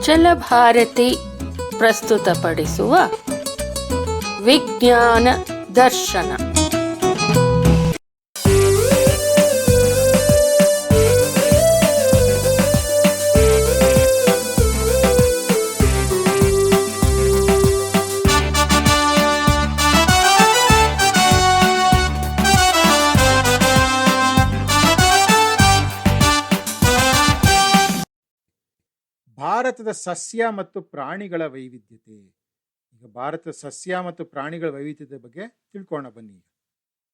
ಅಚಲ ಭಾರತಿ ಪ್ರಸ್ತುತಪಡಿಸುವ ವಿಜ್ಞಾನ ದರ್ಶನ. ಭಾರತದ ಸಸ್ಯ ಮತ್ತು ಪ್ರಾಣಿಗಳ ವೈವಿಧ್ಯತೆ. ಈಗ ಭಾರತದ ಸಸ್ಯ ಮತ್ತು ಪ್ರಾಣಿಗಳ ವೈವಿಧ್ಯತೆ ಬಗ್ಗೆ ತಿಳ್ಕೊಳ್ಳೋಣ ಬನ್ನಿ.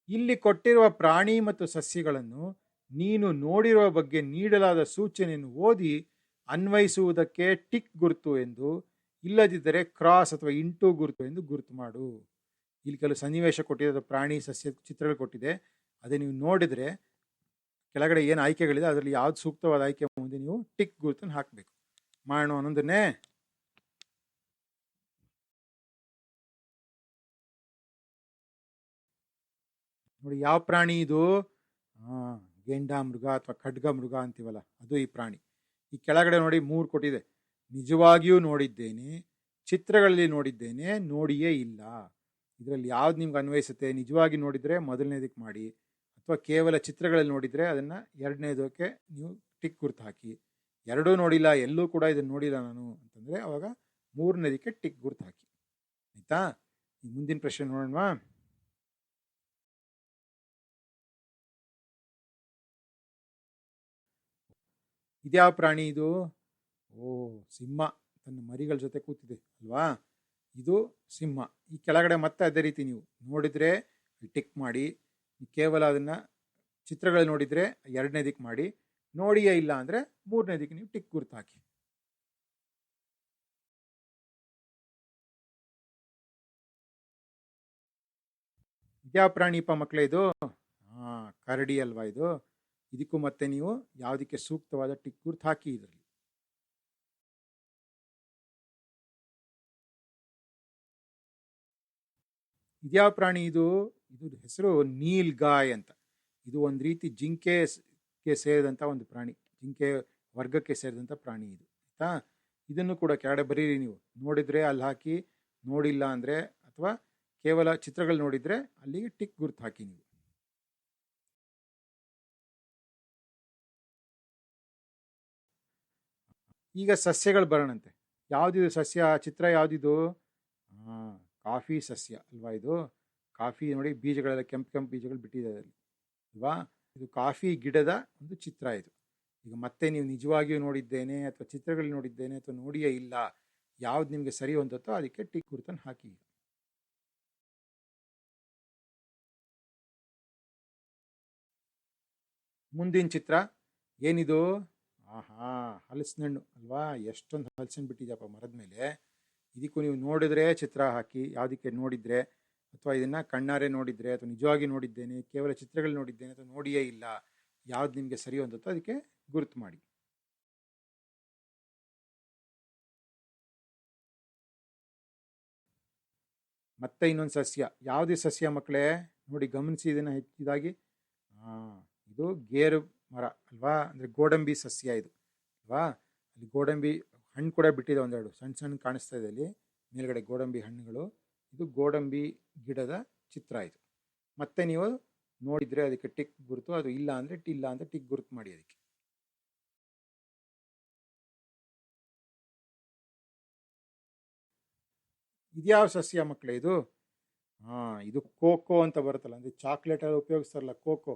ಇಲ್ಲಿ ಕೊಟ್ಟಿರುವ ಪ್ರಾಣಿ ಮತ್ತು ಸಸ್ಯಗಳನ್ನು ನೀನು ನೋಡಿರುವ ಬಗ್ಗೆ ನೀಡಲಾದ ಸೂಚನೆಯನ್ನು ಓದಿ ಅನ್ವಯಿಸುವುದಕ್ಕೆ ಟಿಕ್ ಗುರುತು ಎಂದು, ಇಲ್ಲದಿದ್ದರೆ ಕ್ರಾಸ್ ಅಥವಾ ಇಂಟು ಗುರುತು ಎಂದು ಗುರುತು ಮಾಡು. ಇಲ್ಲಿ ಕೆಲವು ಸನ್ನಿವೇಶ ಕೊಟ್ಟಿದೆ, ಪ್ರಾಣಿ ಸಸ್ಯ ಚಿತ್ರಗಳು ಕೊಟ್ಟಿದೆ. ಅದೇ ನೀವು ನೋಡಿದರೆ ಕೆಳಗಡೆ ಏನು ಆಯ್ಕೆಗಳಿದೆ ಅದರಲ್ಲಿ ಯಾವ್ದು ಸೂಕ್ತವಾದ ಆಯ್ಕೆ ಮುಂದೆ ನೀವು ಟಿಕ್ ಗುರುತನ್ನು ಹಾಕಬೇಕು. ಮಾಡೋಣ ಅನ್ನೋದನ್ನೇ. ನೋಡಿ, ಯಾವ ಪ್ರಾಣಿ ಇದು? ಗೆಂಡ ಮೃಗ ಅಥವಾ ಖಡ್ಗ ಮೃಗ ಅಂತೀವಲ್ಲ, ಅದು ಈ ಪ್ರಾಣಿ. ಈ ಕೆಳಗಡೆ ನೋಡಿ 3 ಕೊಟ್ಟಿದೆ. ನಿಜವಾಗಿಯೂ ನೋಡಿದ್ದೇನೆ, ಚಿತ್ರಗಳಲ್ಲಿ ನೋಡಿದ್ದೇನೆ, ನೋಡಿಯೇ ಇಲ್ಲ. ಇದರಲ್ಲಿ ಯಾವ್ದು ನಿಮ್ಗೆ ಅನ್ವಯಿಸುತ್ತೆ? ನಿಜವಾಗಿ ನೋಡಿದರೆ ಮೊದಲನೇದಕ್ಕೆ ಮಾಡಿ, ಅಥವಾ ಕೇವಲ ಚಿತ್ರಗಳಲ್ಲಿ ನೋಡಿದರೆ ಅದನ್ನು ಎರಡನೇದಕ್ಕೆ ನೀವು ಟಿಕ್ ಗುರ್ತು ಹಾಕಿ. ಎರಡೂ ನೋಡಿಲ್ಲ, ಎಲ್ಲೂ ಕೂಡ ಇದನ್ನು ನೋಡಿಲ್ಲ ನಾನು ಅಂತಂದರೆ ಅವಾಗ ಮೂರನೇದಕ್ಕೆ ಟಿಕ್ ಗುರ್ತು ಹಾಕಿ. ಆಯ್ತಾ? ಈ ಮುಂದಿನ ಪ್ರಶ್ನೆ ನೋಡೋಣವಾ? ಇದ್ಯಾವ ಪ್ರಾಣಿ ಇದು? ಸಿಂಹ ತನ್ನ ಮರಿಗಳ ಜೊತೆ ಕೂತಿದೆ ಅಲ್ವಾ? ಇದು ಸಿಂಹ. ಈ ಕೆಳಗಡೆ ಮತ್ತೆ ಅದೇ ರೀತಿ ನೀವು ನೋಡಿದರೆ ಟಿಕ್ ಮಾಡಿ, ಕೇವಲ ಅದನ್ನು ಚಿತ್ರಗಳಲ್ಲಿ ನೋಡಿದರೆ ಎರಡನೇದಕ್ಕೆ ಮಾಡಿ, ನೋಡಿಯೇ ಇಲ್ಲ ಅಂದರೆ ಮೂರನೇದಕ್ಕೆ ನೀವು ಟಿಕ್ ಗುರ್ತು ಹಾಕಿ. ಇದ್ಯಾವ ಪ್ರಾಣಿಪ ಮಕ್ಕಳೇ ಇದು? ಕರಡಿ ಅಲ್ವಾ ಇದು? ಇದಕ್ಕೂ ಮತ್ತೆ ನೀವು ಯಾವುದಕ್ಕೆ ಸೂಕ್ತವಾದ ಟಿಕ್ ಗುರ್ತು ಹಾಕಿ. ಇದರಲ್ಲಿ ಇದ್ಯಾವ ಪ್ರಾಣಿ ಇದು? ಇದು ಹೆಸರು ನೀಲ್ಗಾಯ್ ಅಂತ. ಇದು ಒಂದು ರೀತಿ ಜಿಂಕೆಗೆ ಸೇರಿದಂಥ ಒಂದು ಪ್ರಾಣಿ, ಜಿಂಕೆ ವರ್ಗಕ್ಕೆ ಸೇರಿದಂಥ ಪ್ರಾಣಿ ಇದು. ಆಯ್ತಾ? ಇದನ್ನು ಕೂಡ ಕೆಳಗಡೆ ಬರೀರಿ. ನೀವು ನೋಡಿದರೆ ಅಲ್ಲಿ ಹಾಕಿ, ನೋಡಿಲ್ಲ ಅಂದರೆ ಅಥವಾ ಕೇವಲ ಚಿತ್ರಗಳು ನೋಡಿದರೆ ಅಲ್ಲಿಗೆ ಟಿಕ್ ಗುರ್ತು ಹಾಕಿ ನೀವು. ಈಗ ಸಸ್ಯಗಳು ಬರೋಣಂತೆ. ಯಾವುದಿದು ಸಸ್ಯ? ಚಿತ್ರ ಯಾವುದಿದು? ಕಾಫಿ ಸಸ್ಯ ಅಲ್ವಾ ಇದು? ಕಾಫಿ ನೋಡಿ, ಬೀಜಗಳೆಲ್ಲ ಕೆಂಪು ಕೆಂಪು ಬೀಜಗಳು ಬಿಟ್ಟಿದೆ ಅದರಲ್ಲಿ ಅಲ್ವಾ? ಇದು ಕಾಫಿ ಗಿಡದ ಒಂದು ಚಿತ್ರ ಇದು. ಈಗ ಮತ್ತೆ ನೀವು ನಿಜವಾಗಿಯೂ ನೋಡಿದ್ದೇನೆ ಅಥವಾ ಚಿತ್ರಗಳು ನೋಡಿದ್ದೇನೆ ಅಥವಾ ನೋಡಿಯೇ ಇಲ್ಲ, ಯಾವ್ದು ನಿಮಗೆ ಸರಿ ಹೊಂದುತ್ತೋ ಅದಕ್ಕೆ ಟಿಕ್ ಗುರುತನ್ನು ಹಾಕಿ. ಮುಂದಿನ ಚಿತ್ರ ಏನಿದು? ಹಲಸಿನಣ್ಣು ಅಲ್ವಾ? ಎಷ್ಟೊಂದು ಹಲಸಿನ ಬಿಟ್ಟಿದೆಯಪ್ಪ ಮರದ ಮೇಲೆ. ಇದಕ್ಕೂ ನೀವು ನೋಡಿದ್ರೆ ಚಿತ್ರ ಹಾಕಿ, ಯಾವುದಕ್ಕೆ ನೋಡಿದರೆ ಅಥವಾ ಇದನ್ನು ಕಣ್ಣಾರೆ ನೋಡಿದರೆ ಅಥವಾ ನಿಜವಾಗಿ ನೋಡಿದ್ದೇನೆ, ಕೇವಲ ಚಿತ್ರಗಳು ನೋಡಿದ್ದೇನೆ ಅಥವಾ ನೋಡಿಯೇ ಇಲ್ಲ, ಯಾವ್ದು ನಿಮಗೆ ಸರಿ ಹೊಂದುತ್ತೋ ಅದಕ್ಕೆ ಗುರುತು ಮಾಡಿ. ಮತ್ತೆ ಇನ್ನೊಂದು ಸಸ್ಯ. ಯಾವುದೇ ಸಸ್ಯ ಮಕ್ಕಳೇ? ನೋಡಿ, ಗಮನಿಸಿ ಇದನ್ನು ಹೆಚ್ಚಿದಾಗಿ. ಇದು ಗೇರು ಮರ ಅಲ್ವಾ? ಅಂದರೆ ಗೋಡಂಬಿ ಸಸ್ಯ ಇದು ಅಲ್ವಾ? ಅಲ್ಲಿ ಗೋಡಂಬಿ ಹಣ್ಣು ಕೂಡ ಬಿಟ್ಟಿದೆ, ಒಂದೆರಡು ಸಣ್ಣ ಸಣ್ಣ ಕಾಣಿಸ್ತಾ ಇದೆ ಅಲ್ಲಿ ಮೇಲ್ಗಡೆ ಗೋಡಂಬಿ ಹಣ್ಣುಗಳು. ಇದು ಗೋಡಂಬಿ ಗಿಡದ ಚಿತ್ರ ಇದು. ಮತ್ತೆ ನೀವು ನೋಡಿದರೆ ಅದಕ್ಕೆ ಟಿಕ್ ಗುರುತು, ಅದು ಇಲ್ಲ ಅಂದರೆ ಇಲ್ಲ ಅಂತ ಟಿಕ್ ಗುರುತು ಮಾಡಿ ಅದಕ್ಕೆ. ಇದ್ಯಾವ ಸಸ್ಯ ಮಕ್ಕಳೇ ಇದು? ಇದು ಕೋಕೋ ಅಂತ ಬರುತ್ತಲ್ಲ, ಅಂದರೆ ಚಾಕ್ಲೇಟಲ್ಲಿ ಉಪಯೋಗಿಸ್ತಾರಲ್ಲ ಕೋಕೋ,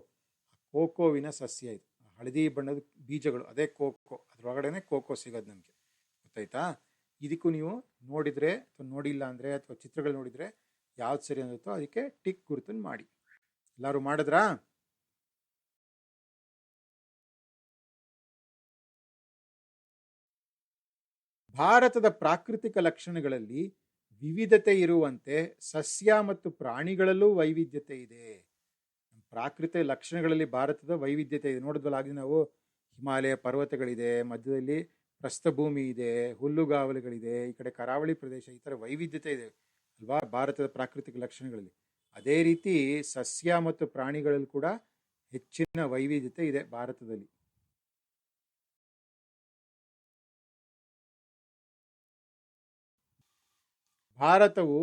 ಕೋಕೋವಿನ ಸಸ್ಯ ಇದು. ಹಳದಿ ಬಣ್ಣದ ಬೀಜಗಳು, ಅದೇ ಕೋಕೋ, ಅದರೊಳಗಡೆನೆ ಕೋಕೋ ಸಿಗೋದು ನಮಗೆ. ಗೊತ್ತಾಯ್ತಾ? ಇದಕ್ಕೂ ನೀವು ನೋಡಿದರೆ ಅಥವಾ ನೋಡಿಲ್ಲ ಅಂದರೆ ಅಥವಾ ಚಿತ್ರಗಳು ನೋಡಿದರೆ ಯಾವ್ದು ಸರಿ ಅನ್ನುತ್ತೋ ಅದಕ್ಕೆ ಟಿಕ್ ಗುರುತನ್ನು ಮಾಡಿ. ಎಲ್ಲರೂ ಮಾಡಿದ್ರಾ? ಭಾರತದ ಪ್ರಾಕೃತಿಕ ಲಕ್ಷಣಗಳಲ್ಲಿ ವಿವಿಧತೆ ಇರುವಂತೆ ಸಸ್ಯ ಮತ್ತು ಪ್ರಾಣಿಗಳಲ್ಲೂ ವೈವಿಧ್ಯತೆ ಇದೆ. ಪ್ರಾಕೃತಿಕ ಲಕ್ಷಣಗಳಲ್ಲಿ ಭಾರತದ ವೈವಿಧ್ಯತೆ ಇದೆ. ನೋಡಿದ್ವಲ್ಲ ಆಗಿ ನಾವು, ಹಿಮಾಲಯ ಪರ್ವತಗಳಿದೆ, ಮಧ್ಯದಲ್ಲಿ ಪ್ರಸ್ಥಭೂಮಿ ಇದೆ, ಹುಲ್ಲುಗಾವಲುಗಳಿದೆ, ಈ ಕಡೆ ಕರಾವಳಿ ಪ್ರದೇಶ, ಈ ಥರ ವೈವಿಧ್ಯತೆ ಇದೆ ಅಲ್ವಾ ಭಾರತದ ಪ್ರಾಕೃತಿಕ ಲಕ್ಷಣಗಳಲ್ಲಿ. ಅದೇ ರೀತಿ ಸಸ್ಯ ಮತ್ತು ಪ್ರಾಣಿಗಳಲ್ಲಿ ಕೂಡ ಹೆಚ್ಚಿನ ವೈವಿಧ್ಯತೆ ಇದೆ ಭಾರತದಲ್ಲಿ. ಭಾರತವು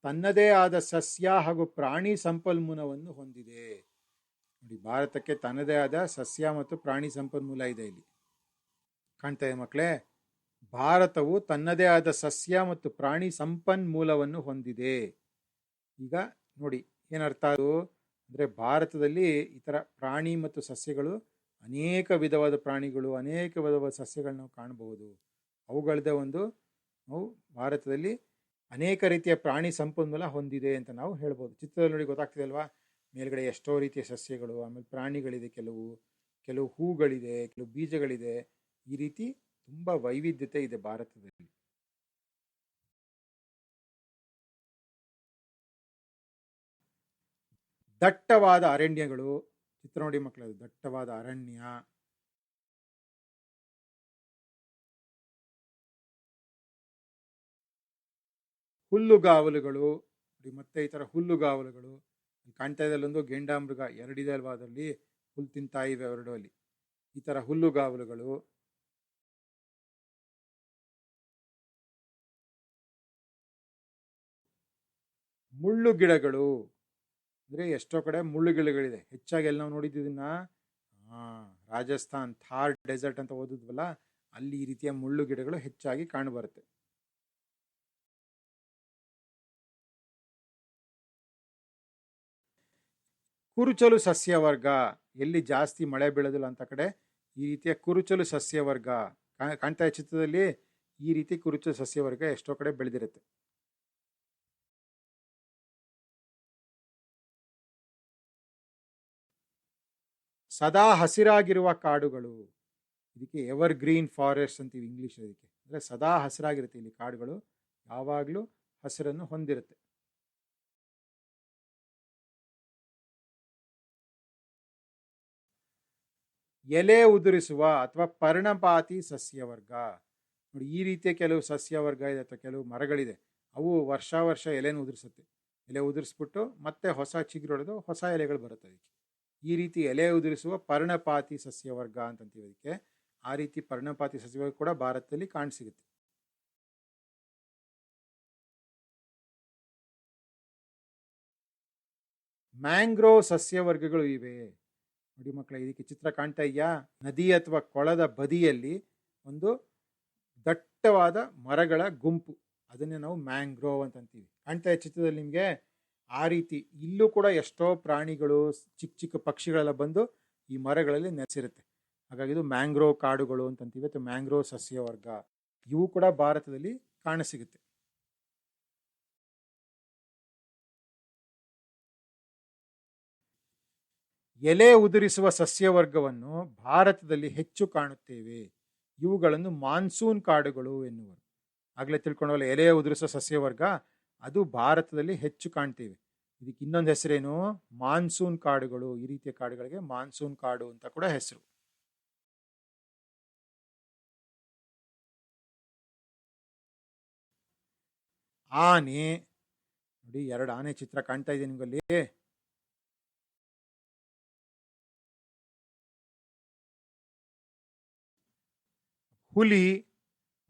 ತನ್ನದೇ ಆದ ಸಸ್ಯ ಹಾಗೂ ಪ್ರಾಣಿ ಸಂಪನ್ಮೂಲವನ್ನು ಹೊಂದಿದೆ. ನೋಡಿ, ಭಾರತಕ್ಕೆ ತನ್ನದೇ ಆದ ಸಸ್ಯ ಮತ್ತು ಪ್ರಾಣಿ ಸಂಪನ್ಮೂಲ ಇದೆ. ಇಲ್ಲಿ ಕಾಣ್ತಾ ಇದೆ ಮಕ್ಕಳೇ, ಭಾರತವು ತನ್ನದೇ ಆದ ಸಸ್ಯ ಮತ್ತು ಪ್ರಾಣಿ ಸಂಪನ್ಮೂಲವನ್ನು ಹೊಂದಿದೆ. ಈಗ ನೋಡಿ ಏನರ್ಥ ಅದು ಅಂದರೆ, ಭಾರತದಲ್ಲಿ ಈ ಥರ ಪ್ರಾಣಿ ಮತ್ತು ಸಸ್ಯಗಳು ಅನೇಕ ವಿಧವಾದ ಪ್ರಾಣಿಗಳು, ಅನೇಕ ವಿಧವಾದ ಸಸ್ಯಗಳನ್ನ ನಾವು ಕಾಣಬಹುದು. ಅವುಗಳದ್ದೇ ನಾವು ಭಾರತದಲ್ಲಿ ಅನೇಕ ರೀತಿಯ ಪ್ರಾಣಿ ಸಂಪನ್ಮೂಲ ಹೊಂದಿದೆ ಅಂತ ನಾವು ಹೇಳ್ಬೋದು. ಚಿತ್ರದಲ್ಲಿ ನೋಡಿ ಗೊತ್ತಾಗ್ತಿದೆ ಅಲ್ವಾ, ಮೇಲ್ಗಡೆ ಎಷ್ಟೋ ರೀತಿಯ ಸಸ್ಯಗಳು, ಆಮೇಲೆ ಪ್ರಾಣಿಗಳಿದೆ, ಕೆಲವು ಹೂಗಳಿದೆ, ಕೆಲವು ಬೀಜಗಳಿದೆ. ಈ ರೀತಿ ತುಂಬ ವೈವಿಧ್ಯತೆ ಇದೆ ಭಾರತದಲ್ಲಿ. ದಟ್ಟವಾದ ಅರಣ್ಯಗಳು, ಚಿತ್ರ ನೋಡಿ ಮಕ್ಕಳು, ದಟ್ಟವಾದ ಅರಣ್ಯ, ಹುಲ್ಲುಗಾವಲುಗಳು. ಮತ್ತೆ ಈ ಥರ ಹುಲ್ಲುಗಾವಲುಗಳು ಕಾಣ್ತಾ ಇದೆ. ಅಲ್ಲೊಂದು ಗೆಂಡಾಮೃಗ ಎರಡಿದೆ ಅಲ್ವಾ, ಅದರಲ್ಲಿ ಹುಲ್ಲು ತಿಂತಾ ಇವೆ ಎರಡು. ಅಲ್ಲಿ ಈ ಥರ ಹುಲ್ಲುಗಾವಲುಗಳು. ಮುಳ್ಳು ಗಿಡಗಳು ಅಂದರೆ ಎಷ್ಟೋ ಕಡೆ ಮುಳ್ಳು ಗಿಡಗಳಿದೆ. ಹೆಚ್ಚಾಗಿ ಎಲ್ಲಿ ನಾವು ನೋಡಿದ್ದನ್ನ ರಾಜಸ್ಥಾನ್ ಥಾರ್ ಡೆಸರ್ಟ್ ಅಂತ ಓದಿದ್ವಲ್ಲ, ಅಲ್ಲಿ ಈ ರೀತಿಯ ಮುಳ್ಳು ಗಿಡಗಳು ಹೆಚ್ಚಾಗಿ ಕಾಣಬರುತ್ತೆ. ಕುರುಚಲು ಸಸ್ಯವರ್ಗ, ಎಲ್ಲಿ ಜಾಸ್ತಿ ಮಳೆ ಬೀಳೋದಿಲ್ಲ ಅಂತ ಕಡೆ ಈ ರೀತಿಯ ಕುರುಚಲು ಸಸ್ಯವರ್ಗ ಕಾಣ್ತಾ ಇದೆ ಚಿತ್ರದಲ್ಲಿ. ಈ ರೀತಿ ಕುರುಚಲು ಸಸ್ಯವರ್ಗ ಎಷ್ಟೋ ಕಡೆ ಬೆಳೆದಿರುತ್ತೆ. ಸದಾ ಹಸಿರಾಗಿರುವ ಕಾಡುಗಳು, ಇದಕ್ಕೆ ಎವರ್ ಗ್ರೀನ್ ಫಾರೆಸ್ಟ್ ಅಂತೀವಿ ಇಂಗ್ಲಿಷ್. ಅದಕ್ಕೆ ಅಂದರೆ ಸದಾ ಹಸಿರಾಗಿರುತ್ತೆ. ಇಲ್ಲಿ ಕಾಡುಗಳು ಯಾವಾಗಲೂ ಹಸಿರನ್ನು ಹೊಂದಿರುತ್ತೆ. ಎಲೆ ಉದುರಿಸುವ ಅಥವಾ ಪರ್ಣಪಾತಿ ಸಸ್ಯವರ್ಗ. ನೋಡಿ, ಈ ರೀತಿಯ ಕೆಲವು ಸಸ್ಯವರ್ಗ ಇದೆ ಅಥವಾ ಕೆಲವು ಮರಗಳಿದೆ, ಅವು ವರ್ಷ ಎಲೆನ ಉದುರಿಸುತ್ತೆ. ಎಲೆ ಉದುರಿಸ್ಬಿಟ್ಟು ಮತ್ತೆ ಹೊಸ ಚಿಗುರೊಡೆದು ಹೊಸ ಎಲೆಗಳು ಬರುತ್ತೆ ಅದಕ್ಕೆ. ಈ ರೀತಿ ಎಲೆ ಉದುರಿಸುವ ಪರ್ಣಪಾತಿ ಸಸ್ಯವರ್ಗ ಅಂತಂತೀವಿ ಅದಕ್ಕೆ. ಆ ರೀತಿ ಪರ್ಣಪಾತಿ ಸಸ್ಯವರ್ಗ ಕೂಡ ಭಾರತದಲ್ಲಿ ಕಾಣಸಿಗುತ್ತೆ. ಮ್ಯಾಂಗ್ರೋವ್ ಸಸ್ಯವರ್ಗಗಳು ಇವೆ. ನೋಡಿ ಮಕ್ಕಳ, ಇದಕ್ಕೆ ಚಿತ್ರ ಕಾಣ್ತಾ ಇದೆಯಾ? ನದಿ ಅಥವಾ ಕೊಳದ ಬದಿಯಲ್ಲಿ ಒಂದು ದಟ್ಟವಾದ ಮರಗಳ ಗುಂಪು, ಅದನ್ನೇ ನಾವು ಮ್ಯಾಂಗ್ರೋವ್ ಅಂತಂತೀವಿ. ಕಾಣ್ತಾ ಇದೆ ಚಿತ್ರದಲ್ಲಿ ನಿಮಗೆ? ಆ ರೀತಿ ಇಲ್ಲೂ ಕೂಡ ಎಷ್ಟೋ ಪ್ರಾಣಿಗಳು, ಚಿಕ್ಕ ಚಿಕ್ಕ ಪಕ್ಷಿಗಳೆಲ್ಲ ಬಂದು ಈ ಮರಗಳಲ್ಲಿ ನೆಲೆಸಿರುತ್ತೆ. ಹಾಗಾಗಿ ಇದು ಮ್ಯಾಂಗ್ರೋವ್ ಕಾಡುಗಳು ಅಂತಂತೀವಿ ಅಥವಾ ಮ್ಯಾಂಗ್ರೋವ್ ಸಸ್ಯವರ್ಗ. ಇವು ಕೂಡ ಭಾರತದಲ್ಲಿ ಕಾಣಸಿಗುತ್ತೆ. ಎಲೆ ಉದುರಿಸುವ ಸಸ್ಯವರ್ಗವನ್ನು ಭಾರತದಲ್ಲಿ ಹೆಚ್ಚು ಕಾಣುತ್ತೇವೆ. ಇವುಗಳನ್ನು ಮಾನ್ಸೂನ್ ಕಾಡುಗಳು ಎನ್ನುವರು. ಆಗಲೇ ತಿಳ್ಕೊಂಡವಲ್ಲ, ಎಲೆ ಉದುರಿಸುವ ಸಸ್ಯವರ್ಗ ಅದು ಭಾರತದಲ್ಲಿ ಹೆಚ್ಚು ಕಾಣ್ತೇವೆ. ಇದಕ್ಕೆ ಇನ್ನೊಂದು ಹೆಸರೇನು? ಮಾನ್ಸೂನ್ ಕಾಡುಗಳು. ಈ ರೀತಿಯ ಕಾಡುಗಳಿಗೆ ಮಾನ್ಸೂನ್ ಕಾಡು ಅಂತ ಕೂಡ ಹೆಸರು. ಆನೆ ನೋಡಿ, ಎರಡು ಆನೆ ಚಿತ್ರ ಕಾಣ್ತಾ ಇದೆ ನಿಮಗಲ್ಲಿ. ಹುಲಿ,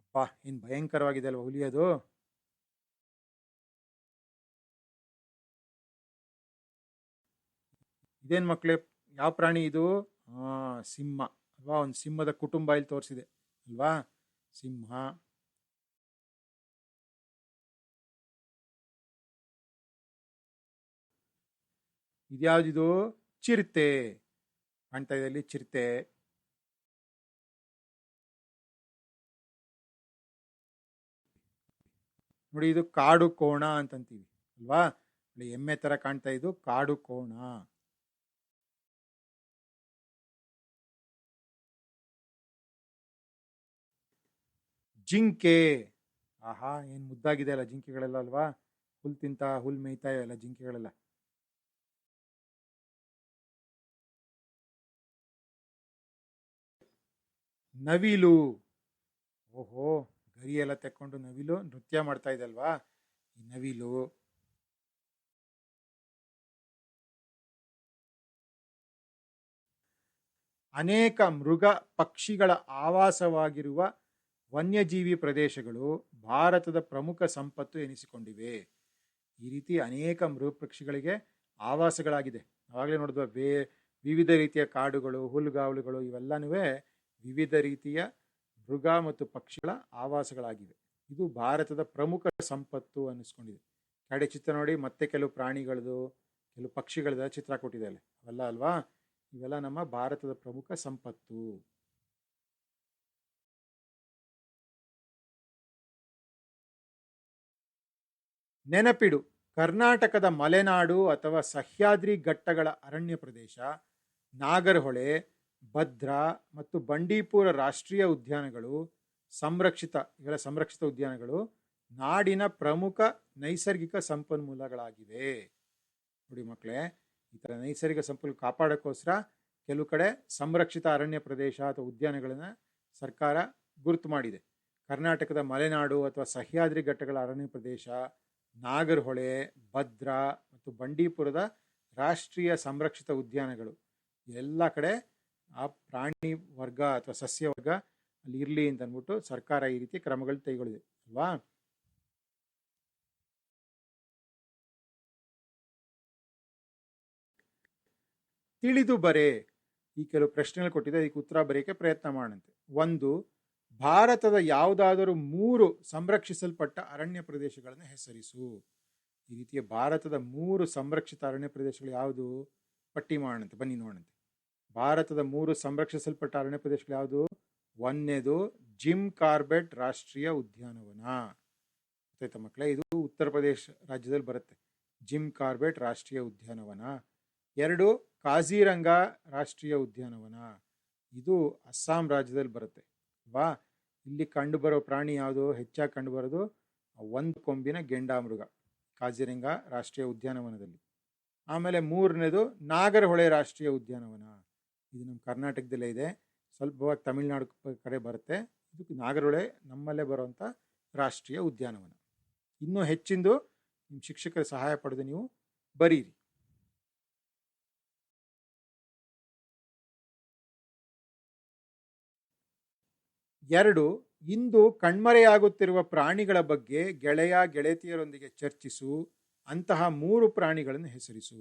ಅಪ್ಪ ಏನ್ ಭಯಂಕರವಾಗಿದೆ ಅಲ್ವಾ ಹುಲಿ ಅದು. ಇದೇನ್ ಮಕ್ಕಳೇ, ಯಾವ ಪ್ರಾಣಿ ಇದು? ಸಿಂಹ ಅಲ್ವಾ? ಒಂದು ಸಿಂಹದ ಕುಟುಂಬ ಇಲ್ಲಿ ತೋರಿಸಿದೆ ಅಲ್ವಾ? ಸಿಂಹ. ಇದ್ಯಾವ್ದಿದು? ಚಿರತೆ ಕಾಣ್ತಾ ಇದೆ ಅಲ್ಲಿ, ಚಿರತೆ. ನೋಡಿ, ಇದು ಕಾಡು ಕೋಣ ಅಂತಂತೀವಿ ಅಲ್ವಾ? ಎಮ್ಮೆ ತರ ಕಾಣ್ತಾ ಇದು ಕಾಡು ಕೋಣ. ಜಿಂಕೆ, ಆಹಾ ಏನ್ ಮುದ್ದಾಗಿದೆ ಅಲ್ಲ ಜಿಂಕೆಗಳೆಲ್ಲ ಅಲ್ವಾ? ಹುಲ್ ಮೇಯ್ತಾ ಇವೆಲ್ಲ ಜಿಂಕೆಗಳೆಲ್ಲ. ನವಿಲು, ಓಹೋ, ಗರಿ ಎಲ್ಲ ತೆಕ್ಕೊಂಡು ನವಿಲು ನೃತ್ಯ ಮಾಡ್ತಾ ಇದೆ ಅಲ್ವಾ ಈ ನವಿಲು. ಅನೇಕ ಮೃಗ ಪಕ್ಷಿಗಳ ಆವಾಸವಾಗಿರುವ ವನ್ಯಜೀವಿ ಪ್ರದೇಶಗಳು ಭಾರತದ ಪ್ರಮುಖ ಸಂಪತ್ತು ಎನಿಸಿಕೊಂಡಿವೆ. ಈ ರೀತಿ ಅನೇಕ ಮೃಗಪಕ್ಷಿಗಳಿಗೆ ಆವಾಸಗಳಾಗಿದೆ. ಆವಾಗಲೇ ನೋಡಿದ್ವ ವಿವಿಧ ರೀತಿಯ ಕಾಡುಗಳು, ಹುಲ್ಲುಗಾವಲುಗಳು ಇವೆಲ್ಲನೂ ವಿವಿಧ ರೀತಿಯ ಮೃಗ ಮತ್ತು ಪಕ್ಷಿಗಳ ಆವಾಸಗಳಾಗಿವೆ. ಇದು ಭಾರತದ ಪ್ರಮುಖ ಸಂಪತ್ತು ಅನ್ನಿಸ್ಕೊಂಡಿದೆ. ಕಡೆ ಚಿತ್ರ ನೋಡಿ, ಮತ್ತೆ ಕೆಲವು ಪ್ರಾಣಿಗಳದು, ಕೆಲವು ಪಕ್ಷಿಗಳದ ಚಿತ್ರ ಕೊಟ್ಟಿದ್ದಾರೆ. ಅವೆಲ್ಲ ಅಲ್ವಾ, ಇವೆಲ್ಲ ನಮ್ಮ ಭಾರತದ ಪ್ರಮುಖ ಸಂಪತ್ತು. ನೆನಪಿಡು, ಕರ್ನಾಟಕದ ಮಲೆನಾಡು ಅಥವಾ ಸಹ್ಯಾದ್ರಿ ಘಟ್ಟಗಳ ಅರಣ್ಯ ಪ್ರದೇಶ, ನಾಗರಹೊಳೆ, ಭದ್ರಾ ಮತ್ತು ಬಂಡೀಪುರ ರಾಷ್ಟ್ರೀಯ ಉದ್ಯಾನಗಳು ಇವೆಲ್ಲ ಸಂರಕ್ಷಿತ ಉದ್ಯಾನಗಳು ನಾಡಿನ ಪ್ರಮುಖ ನೈಸರ್ಗಿಕ ಸಂಪನ್ಮೂಲಗಳಾಗಿವೆ. ನೋಡಿ ಮಕ್ಕಳೇ, ಈ ಥರ ನೈಸರ್ಗಿಕ ಸಂಪನ್ಮೂಲ ಕಾಪಾಡೋಕ್ಕೋಸ್ಕರ ಕೆಲವು ಕಡೆ ಸಂರಕ್ಷಿತ ಅರಣ್ಯ ಪ್ರದೇಶ ಅಥವಾ ಉದ್ಯಾನಗಳನ್ನು ಸರ್ಕಾರ ಗುರುತು ಮಾಡಿದೆ. ಕರ್ನಾಟಕದ ಮಲೆನಾಡು ಅಥವಾ ಸಹ್ಯಾದ್ರಿ ಘಟ್ಟಗಳ ಅರಣ್ಯ ಪ್ರದೇಶ, ನಾಗರಹೊಳೆ, ಭದ್ರಾ ಮತ್ತು ಬಂಡೀಪುರದ ರಾಷ್ಟ್ರೀಯ ಸಂರಕ್ಷಿತ ಉದ್ಯಾನಗಳು ಎಲ್ಲ ಕಡೆ ಆ ಪ್ರಾಣಿ ವರ್ಗ ಅಥವಾ ಸಸ್ಯ ವರ್ಗ ಅಲ್ಲಿ ಇರಲಿ ಅಂತ ಅಂದ್ಬಿಟ್ಟು ಸರ್ಕಾರ ಈ ರೀತಿ ಕ್ರಮಗಳು ಕೈಗೊಳ್ಳಿದೆ ಅಲ್ವಾ. ತಿಳಿದು ಬರೆ, ಈ ಕೆಲವು ಪ್ರಶ್ನೆಗಳು ಕೊಟ್ಟಿದೆ, ಅದಕ್ಕೆ ಉತ್ತರ ಬರೆಯಕ್ಕೆ ಪ್ರಯತ್ನ ಮಾಡಂತೆ. 1, ಭಾರತದ ಯಾವುದಾದರೂ 3 ಸಂರಕ್ಷಿಸಲ್ಪಟ್ಟ ಅರಣ್ಯ ಪ್ರದೇಶಗಳನ್ನು ಹೆಸರಿಸು. ಈ ರೀತಿಯ ಭಾರತದ 3 ಸಂರಕ್ಷಿತ ಅರಣ್ಯ ಪ್ರದೇಶಗಳು ಯಾವುದು, ಪಟ್ಟಿ ಮಾಡೋಣಂತೆ. ಬನ್ನಿ ನೋಡಂತೆ. ಭಾರತದ 3 ಸಂರಕ್ಷಿಸಲ್ಪಟ್ಟ ಅರಣ್ಯ ಪ್ರದೇಶಗಳು ಯಾವುದು? 1ನೇದು ಜಿಮ್ ಕಾರ್ಬೆಟ್ ರಾಷ್ಟ್ರೀಯ ಉದ್ಯಾನವನ. ಗೊತ್ತಾಯ್ತಾ ಮಕ್ಕಳೇ, ಇದು ಉತ್ತರ ಪ್ರದೇಶ ರಾಜ್ಯದಲ್ಲಿ ಬರುತ್ತೆ, ಜಿಮ್ ಕಾರ್ಬೆಟ್ ರಾಷ್ಟ್ರೀಯ ಉದ್ಯಾನವನ. 2, ಕಾಜಿರಂಗ ರಾಷ್ಟ್ರೀಯ ಉದ್ಯಾನವನ, ಇದು ಅಸ್ಸಾಂ ರಾಜ್ಯದಲ್ಲಿ ಬರುತ್ತೆ ಅಲ್ವಾ. ಇಲ್ಲಿ ಕಂಡುಬರೋ ಪ್ರಾಣಿ ಯಾವುದು? ಹೆಚ್ಚಾಗಿ ಕಂಡುಬರೋದು ಒಂದು ಕೊಂಬಿನ ಗೆಂಡಾಮೃಗ, ಕಾಜಿರಂಗ ರಾಷ್ಟ್ರೀಯ ಉದ್ಯಾನವನದಲ್ಲಿ. ಆಮೇಲೆ 3ನೇದು ನಾಗರಹೊಳೆ ರಾಷ್ಟ್ರೀಯ ಉದ್ಯಾನವನ, ಇದು ನಮ್ಮ ಕರ್ನಾಟಕದಲ್ಲೇ ಇದೆ, ಸ್ವಲ್ಪ ತಮಿಳುನಾಡು ಕಡೆ ಬರುತ್ತೆ. ಇದು ನಾಗರಹೊಳೆ ನಮ್ಮಲ್ಲೇ ಬರುವಂಥ ರಾಷ್ಟ್ರೀಯ ಉದ್ಯಾನವನ. ಇನ್ನೂ ಹೆಚ್ಚಿಂದು ನಿಮ್ಮ ಶಿಕ್ಷಕರ ಸಹಾಯ ಪಡೆದು ನೀವು ಬರೀರಿ. 2, ಇಂದು ಕಣ್ಮರೆಯಾಗುತ್ತಿರುವ ಪ್ರಾಣಿಗಳ ಬಗ್ಗೆ ಗೆಳೆತಿಯರೊಂದಿಗೆ ಚರ್ಚಿಸು. ಅಂತಹ 3 ಪ್ರಾಣಿಗಳನ್ನು ಹೆಸರಿಸು.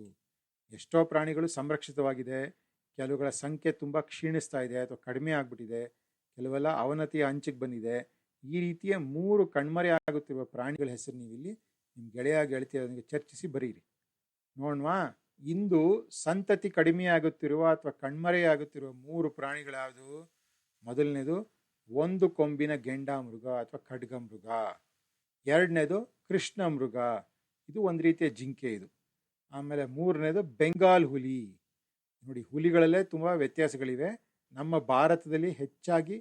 ಎಷ್ಟೋ ಪ್ರಾಣಿಗಳು ಸಂರಕ್ಷಿತವಾಗಿದೆ, ಕೆಲವುಗಳ ಸಂಖ್ಯೆ ತುಂಬ ಕ್ಷೀಣಿಸ್ತಾ ಇದೆ ಅಥವಾ ಕಡಿಮೆ ಆಗ್ಬಿಟ್ಟಿದೆ, ಕೆಲವೆಲ್ಲ ಅವನತಿಯ ಅಂಚಿಗೆ ಬಂದಿದೆ. ಈ ರೀತಿಯ 3 ಕಣ್ಮರೆಯಾಗುತ್ತಿರುವ ಪ್ರಾಣಿಗಳ ಹೆಸರು ನೀವು ಇಲ್ಲಿ ನಿಮ್ಮ ಗೆಳೆತಿಯರೊಂದಿಗೆ ಚರ್ಚಿಸಿ ಬರೀರಿ. ನೋಡ್ವಾ, ಇಂದು ಸಂತತಿ ಕಡಿಮೆಯಾಗುತ್ತಿರುವ ಅಥವಾ ಕಣ್ಮರೆಯಾಗುತ್ತಿರುವ 3 ಪ್ರಾಣಿಗಳ್ಯಾವುದು? ಮೊದಲನೇದು ಒಂದು ಕೊಂಬಿನ ಗೆಂಡಾಮೃಗ ಅಥವಾ ಖಡ್ಗಮೃಗ. 2ನೇದು ಕೃಷ್ಣ ಮೃಗ, ಇದು ಒಂದು ರೀತಿಯ ಜಿಂಕೆ ಇದು. ಆಮೇಲೆ 3ನೇದು ಬೆಂಗಾಲ್ ಹುಲಿ. ನೋಡಿ, ಹುಲಿಗಳಲ್ಲೇ ತುಂಬ ವ್ಯತ್ಯಾಸಗಳಿವೆ. ನಮ್ಮ ಭಾರತದಲ್ಲಿ ಹೆಚ್ಚಾಗಿ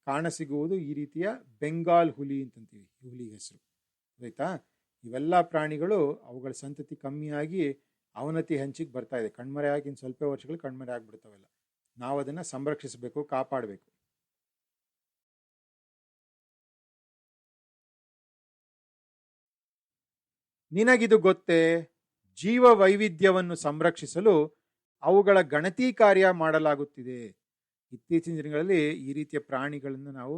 ಕಾಣಸಿಗುವುದು ಈ ರೀತಿಯ ಬೆಂಗಾಲ್ ಹುಲಿ ಅಂತಂತೀವಿ, ಈ ಹುಲಿ ಹೆಸರು. ಆಯ್ತಾ, ಇವೆಲ್ಲ ಪ್ರಾಣಿಗಳು ಅವುಗಳ ಸಂತತಿ ಕಮ್ಮಿಯಾಗಿ ಅವನತಿ ಹಂಚಿಗೆ ಬರ್ತಾ ಇದೆ. ಕಣ್ಮರೆ ಆಗಿ ಇನ್ನು ಸ್ವಲ್ಪ ವರ್ಷಗಳು ಕಣ್ಮರೆ ಆಗಿಬಿಡ್ತಾವೆಲ್ಲ. ನಾವು ಅದನ್ನು ಸಂರಕ್ಷಿಸಬೇಕು, ಕಾಪಾಡಬೇಕು. ನಿನಗಿದು ಗೊತ್ತೇ? ಜೀವ ವೈವಿಧ್ಯವನ್ನು ಸಂರಕ್ಷಿಸಲು ಅವುಗಳ ಗಣತಿ ಕಾರ್ಯ ಮಾಡಲಾಗುತ್ತಿದೆ. ಇತ್ತೀಚಿನ ದಿನಗಳಲ್ಲಿ ಈ ರೀತಿಯ ಪ್ರಾಣಿಗಳನ್ನು ನಾವು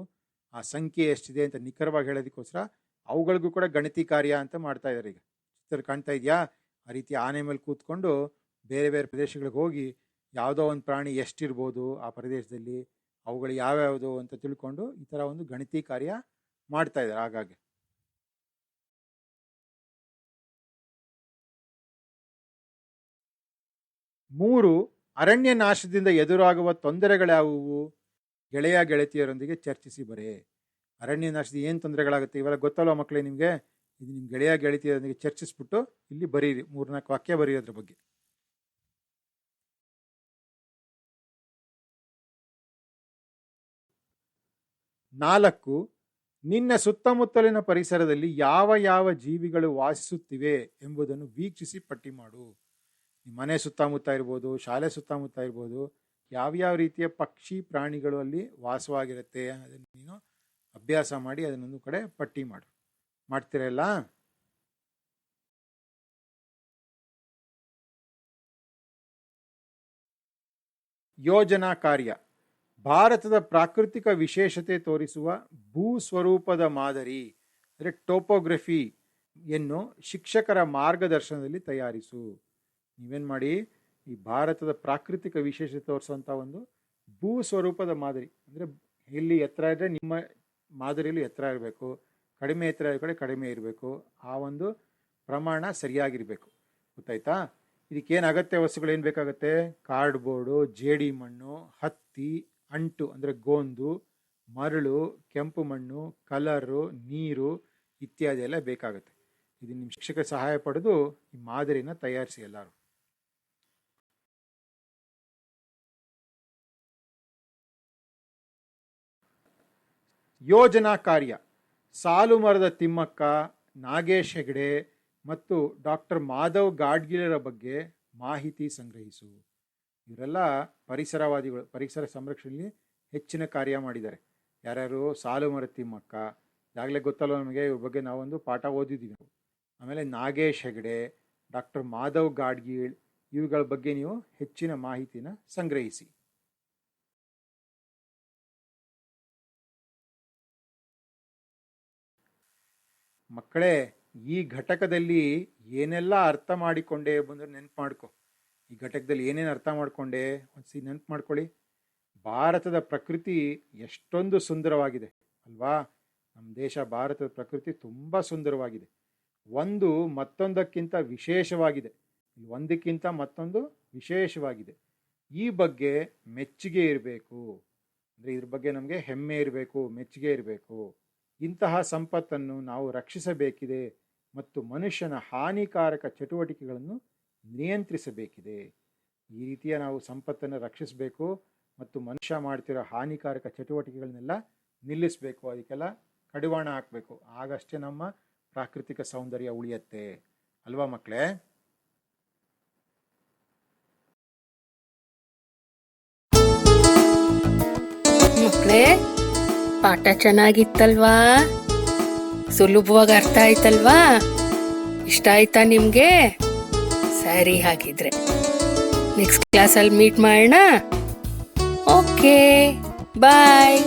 ಆ ಸಂಖ್ಯೆ ಎಷ್ಟಿದೆ ಅಂತ ನಿಖರವಾಗಿ ಹೇಳೋದಕ್ಕೋಸ್ಕರ ಅವುಗಳಿಗೂ ಕೂಡ ಗಣತಿ ಕಾರ್ಯ ಅಂತ ಮಾಡ್ತಾ ಇದ್ದಾರೆ. ಈಗ ಚಿತ್ರ ಕಾಣ್ತಾ ಇದೆಯಾ? ಆ ರೀತಿ ಆನೆ ಮೇಲೆ ಕೂತ್ಕೊಂಡು ಬೇರೆ ಬೇರೆ ಪ್ರದೇಶಗಳಿಗೆ ಹೋಗಿ ಯಾವುದೋ ಒಂದು ಪ್ರಾಣಿ ಎಷ್ಟಿರ್ಬೋದು ಆ ಪ್ರದೇಶದಲ್ಲಿ, ಅವುಗಳು ಯಾವ್ಯಾವುದು ಅಂತ ತಿಳ್ಕೊಂಡು ಈ ಥರ ಒಂದು ಗಣತಿ ಕಾರ್ಯ ಮಾಡ್ತಾ ಇದ್ದಾರೆ ಹಾಗಾಗಿ. ಮೂರು, ಅರಣ್ಯ ನಾಶದಿಂದ ಎದುರಾಗುವ ತೊಂದರೆಗಳ್ಯಾವುವು? ಗೆಳೆತಿಯರೊಂದಿಗೆ ಚರ್ಚಿಸಿ ಬರೆ. ಅರಣ್ಯ ನಾಶದಿಂದ ಏನು ತೊಂದರೆಗಳಾಗುತ್ತೆ ಇವೆಲ್ಲ ಗೊತ್ತಲ್ವ ಮಕ್ಕಳೇ ನಿಮಗೆ? ಇದು ನಿಮ್ಮ ಗೆಳೆತಿಯರೊಂದಿಗೆ ಚರ್ಚಿಸ್ಬಿಟ್ಟು ಇಲ್ಲಿ ಬರೀರಿ, 3-4 ವಾಕ್ಯ ಬರೀರಿ ಅದ್ರ ಬಗ್ಗೆ. 4, ನಿನ್ನ ಸುತ್ತಮುತ್ತಲಿನ ಪರಿಸರದಲ್ಲಿ ಯಾವ ಯಾವ ಜೀವಿಗಳು ವಾಸಿಸುತ್ತಿವೆ ಎಂಬುದನ್ನು ವೀಕ್ಷಿಸಿ ಪಟ್ಟಿ ಮಾಡು. ನಿಮ್ಮ ಮನೆ ಸುತ್ತಮುತ್ತ ಇರ್ಬೋದು, ಶಾಲೆ ಸುತ್ತಮುತ್ತ ಇರ್ಬೋದು, ಯಾವ್ಯಾವ ರೀತಿಯ ಪಕ್ಷಿ ಪ್ರಾಣಿಗಳು ಅಲ್ಲಿ ವಾಸವಾಗಿರುತ್ತೆ ಅದನ್ನು ನೀನು ಅಭ್ಯಾಸ ಮಾಡಿ ಅದನ್ನೊಂದು ಕಡೆ ಪಟ್ಟಿ ಮಾಡ್ತೀರಲ್ಲ. ಯೋಜನಾ ಕಾರ್ಯ. ಭಾರತದ ಪ್ರಾಕೃತಿಕ ವಿಶೇಷತೆ ತೋರಿಸುವ ಭೂ ಸ್ವರೂಪದ ಮಾದರಿ ಅಂದರೆ ಟೋಪೋಗ್ರಫಿಯನ್ನು ಶಿಕ್ಷಕರ ಮಾರ್ಗದರ್ಶನದಲ್ಲಿ ತಯಾರಿಸು. ನೀವೇನು ಮಾಡಿ, ಈ ಭಾರತದ ಪ್ರಾಕೃತಿಕ ವಿಶೇಷತೆ ತೋರಿಸುವಂಥ ಒಂದು ಭೂ ಸ್ವರೂಪದ ಮಾದರಿ ಅಂದರೆ ಎಲ್ಲಿ ಎತ್ತರ ಇದ್ದರೆ ನಿಮ್ಮ ಮಾದರಿಯಲ್ಲಿ ಎತ್ತರ ಇರಬೇಕು, ಕಡಿಮೆ ಎತ್ತರ ಇರೋ ಕಡೆ ಕಡಿಮೆ ಇರಬೇಕು, ಆ ಒಂದು ಪ್ರಮಾಣ ಸರಿಯಾಗಿರಬೇಕು. ಗೊತ್ತಾಯ್ತಾ? ಇದಕ್ಕೇನು ಅಗತ್ಯ ವಸ್ತುಗಳೇನು ಬೇಕಾಗುತ್ತೆ? ಕಾರ್ಡ್ಬೋರ್ಡು, ಜೇಡಿ ಮಣ್ಣು, ಹತ್ತಿ, ಅಂಟು ಅಂದರೆ ಗೋಂದು, ಮರಳು, ಕೆಂಪು ಮಣ್ಣು, ಕಲರು, ನೀರು ಇತ್ಯಾದಿ ಎಲ್ಲ ಬೇಕಾಗುತ್ತೆ. ಇದು ನಿಮ್ಮ ಶಿಕ್ಷಕರ ಸಹಾಯ ಪಡೆದು ಈ ಮಾದರಿನ ತಯಾರಿಸಿ ಎಲ್ಲರೂ. ಯೋಜನಾ ಕಾರ್ಯ. ಸಾಲು ಮರದ ತಿಮ್ಮಕ್ಕ, ನಾಗೇಶ್ ಹೆಗಡೆ ಮತ್ತು ಡಾಕ್ಟರ್ ಮಾಧವ್ ಗಾಡ್ಗಿಲರ ಬಗ್ಗೆ ಮಾಹಿತಿ ಸಂಗ್ರಹಿಸು. ಇವರೆಲ್ಲ ಪರಿಸರವಾದಿಗಳು, ಪರಿಸರ ಸಂರಕ್ಷಣೆಯಲ್ಲಿ ಹೆಚ್ಚಿನ ಕಾರ್ಯ ಮಾಡಿದ್ದಾರೆ. ಯಾರ್ಯಾರು? ಸಾಲು ಮರದ ತಿಮ್ಮಕ್ಕ, ಈಗಾಗಲೇ ಗೊತ್ತಲ್ವ ನಮಗೆ, ಇವ್ರ ಬಗ್ಗೆ ನಾವೊಂದು ಪಾಠ ಓದಿದ್ದೀವಿ. ಆಮೇಲೆ ನಾಗೇಶ್ ಹೆಗಡೆ, ಡಾಕ್ಟರ್ ಮಾಧವ್ ಗಾಡ್ಗೀಳ್, ಇವುಗಳ ಬಗ್ಗೆ ನೀವು ಹೆಚ್ಚಿನ ಮಾಹಿತಿನ ಸಂಗ್ರಹಿಸಿ. ಮಕ್ಕಳೇ, ಈ ಘಟಕದಲ್ಲಿ ಏನೆಲ್ಲ ಅರ್ಥ ಮಾಡಿಕೊಂಡೆ ಬಂದರೆ ನೆನಪು ಮಾಡ್ಕೊ. ಈ ಘಟಕದಲ್ಲಿ ಏನೇನು ಅರ್ಥ ಮಾಡಿಕೊಂಡೆ ಒಂದ್ಸಿ ನೆನಪು ಮಾಡ್ಕೊಳ್ಳಿ. ಭಾರತದ ಪ್ರಕೃತಿ ಎಷ್ಟೊಂದು ಸುಂದರವಾಗಿದೆ ಅಲ್ವಾ? ನಮ್ಮ ದೇಶ ಭಾರತದ ಪ್ರಕೃತಿ ತುಂಬ ಸುಂದರವಾಗಿದೆ. ಒಂದು ಮತ್ತೊಂದಕ್ಕಿಂತ ವಿಶೇಷವಾಗಿದೆ, ಒಂದಕ್ಕಿಂತ ಮತ್ತೊಂದು ವಿಶೇಷವಾಗಿದೆ. ಈ ಬಗ್ಗೆ ಮೆಚ್ಚುಗೆ ಇರಬೇಕು, ಅಂದರೆ ಇದ್ರ ಬಗ್ಗೆ ನಮಗೆ ಹೆಮ್ಮೆ ಇರಬೇಕು, ಮೆಚ್ಚುಗೆ ಇರಬೇಕು. ಇಂತಹ ಸಂಪತ್ತನ್ನು ನಾವು ರಕ್ಷಿಸಬೇಕಿದೆ ಮತ್ತು ಮನುಷ್ಯನ ಹಾನಿಕಾರಕ ಚಟುವಟಿಕೆಗಳನ್ನು ನಿಯಂತ್ರಿಸಬೇಕಿದೆ. ಈ ರೀತಿಯ ನಾವು ಸಂಪತ್ತನ್ನು ರಕ್ಷಿಸಬೇಕು ಮತ್ತು ಮನುಷ್ಯ ಮಾಡ್ತಿರೋ ಹಾನಿಕಾರಕ ಚಟುವಟಿಕೆಗಳನ್ನೆಲ್ಲ ನಿಲ್ಲಿಸಬೇಕು, ಅದಕ್ಕೆಲ್ಲ ಕಡಿವಾಣ ಹಾಕಬೇಕು. ಆಗಷ್ಟೇ ನಮ್ಮ ಪ್ರಾಕೃತಿಕ ಸೌಂದರ್ಯ ಉಳಿಯತ್ತೆ ಅಲ್ವಾ ಮಕ್ಕಳೇ? ಮಕ್ಕಳೇ, ಪಾಠ ಚೆನ್ನಾಗಿತ್ತಲ್ವಾ? ಸುಲಭವಾಗಿ ಅರ್ಥ ಆಯ್ತಲ್ವಾ? ಇಷ್ಟ ಆಯ್ತಾ ನಿಮ್ಗೆ? ಸರಿ, ಹಾಗಿದ್ರೆ ನೆಕ್ಸ್ಟ್ ಕ್ಲಾಸಲ್ಲಿ ಮೀಟ್ ಮಾಡೋಣ. ಓಕೆ, ಬಾಯ್.